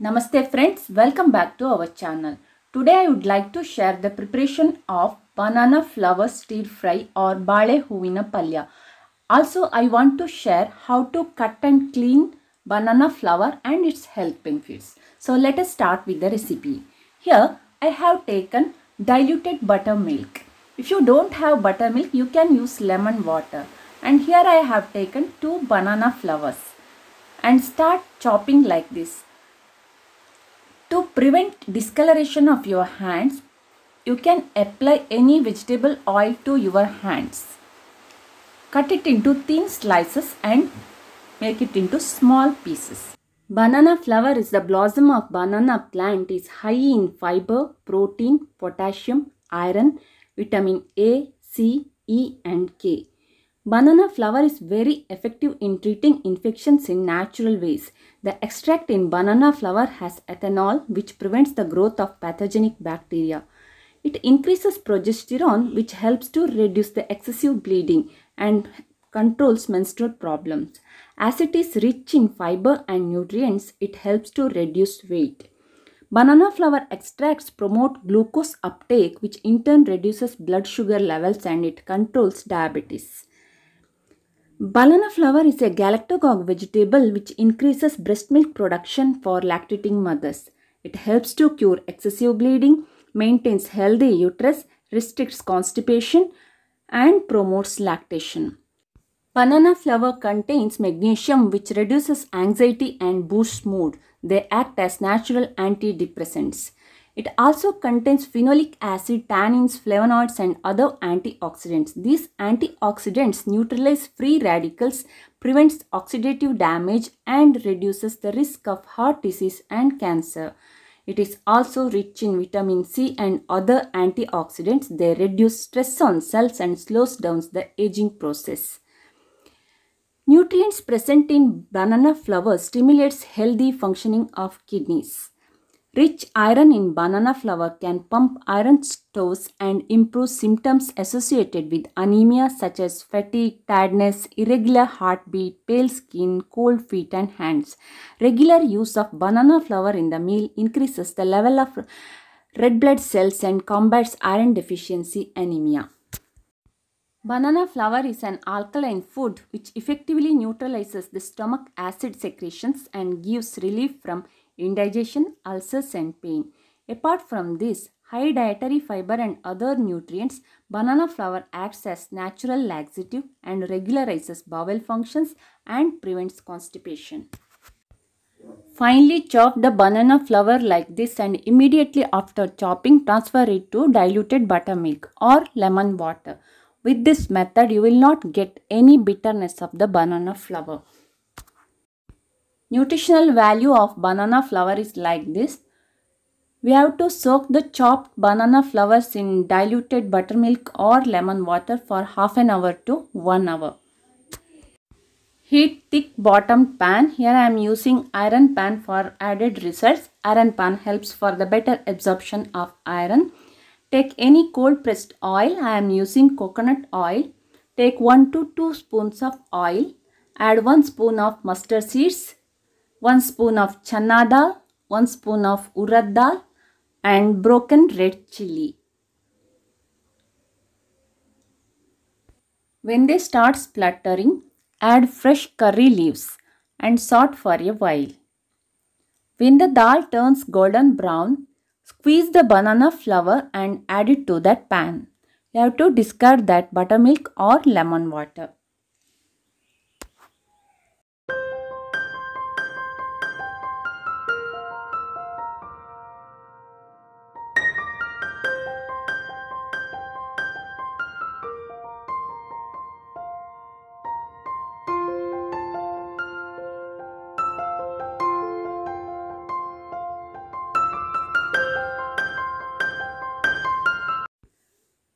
Namaste friends, welcome back to our channel. Today I would like to share the preparation of banana flower stir fry or bale huvina palya. Also I want to share how to cut and clean banana flower and its health benefits. So let us start with the recipe. Here I have taken diluted buttermilk. If you don't have buttermilk, you can use lemon water. And here I have taken 2 banana flowers. And start chopping like this. To prevent discoloration of your hands, you can apply any vegetable oil to your hands. Cut it into thin slices and make it into small pieces. Banana flower is the blossom of banana plant is high in fiber, protein, potassium, iron, vitamin A, C, E and K. Banana flower is very effective in treating infections in natural ways. The extract in banana flower has ethanol which prevents the growth of pathogenic bacteria. It increases progesterone which helps to reduce the excessive bleeding and controls menstrual problems. As it is rich in fiber and nutrients, it helps to reduce weight. Banana flower extracts promote glucose uptake which in turn reduces blood sugar levels and it controls diabetes. Banana flower is a galactagogue vegetable which increases breast milk production for lactating mothers. It helps to cure excessive bleeding, maintains healthy uterus, restricts constipation, and promotes lactation. Banana flower contains magnesium which reduces anxiety and boosts mood. They act as natural antidepressants. It also contains phenolic acid, tannins, flavonoids and other antioxidants. These antioxidants neutralize free radicals, prevents oxidative damage and reduces the risk of heart disease and cancer. It is also rich in vitamin C and other antioxidants. They reduce stress on cells and slows down the aging process. Nutrients present in banana flower stimulates healthy functioning of kidneys. Rich iron in banana flower can pump iron stores and improve symptoms associated with anemia such as fatigue, tiredness, irregular heartbeat, pale skin, cold feet and hands. Regular use of banana flower in the meal increases the level of red blood cells and combats iron deficiency anemia. Banana flower is an alkaline food which effectively neutralizes the stomach acid secretions and gives relief from indigestion, ulcers and pain. Apart from this, high dietary fiber and other nutrients, banana flower acts as natural laxative and regularizes bowel functions and prevents constipation. Finely chop the banana flower like this and immediately after chopping transfer it to diluted buttermilk or lemon water. With this method, you will not get any bitterness of the banana flower. Nutritional value of banana flower is like this. We have to soak the chopped banana flowers in diluted buttermilk or lemon water for half an hour to 1 hour. Heat thick bottomed pan. Here I am using iron pan for added results. Iron pan helps for the better absorption of iron. Take any cold pressed oil. I am using coconut oil. Take 1 to 2 spoons of oil. Add 1 spoon of mustard seeds, 1 spoon of chana dal, 1 spoon of urad dal and broken red chilli. When they start spluttering, add fresh curry leaves and saute for a while. When the dal turns golden brown, squeeze the banana flower and add it to that pan. You have to discard that buttermilk or lemon water.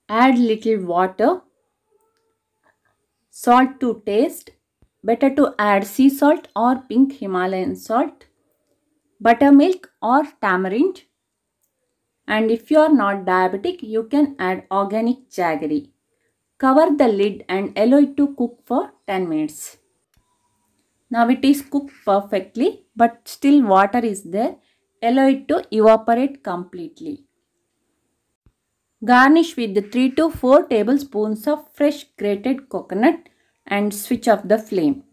Add little water, salt to taste. Better to add sea salt or pink Himalayan salt, buttermilk or tamarind. And if you are not diabetic, you can add organic jaggery. Cover the lid and allow it to cook for 10 minutes. Now it is cooked perfectly, but still water is there. Allow it to evaporate completely. Garnish with 3 to 4 tablespoons of fresh grated coconut and switch off the flame.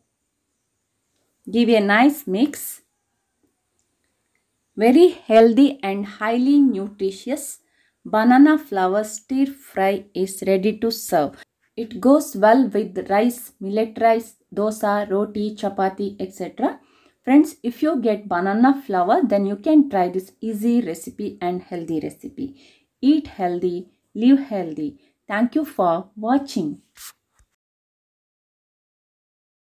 Give a nice mix. Very healthy and highly nutritious banana flour stir fry is ready to serve. It goes well with rice, millet rice, dosa, roti, chapati, etc. Friends, if you get banana flour, then you can try this easy recipe and healthy recipe. Eat healthy, live healthy. Thank you for watching.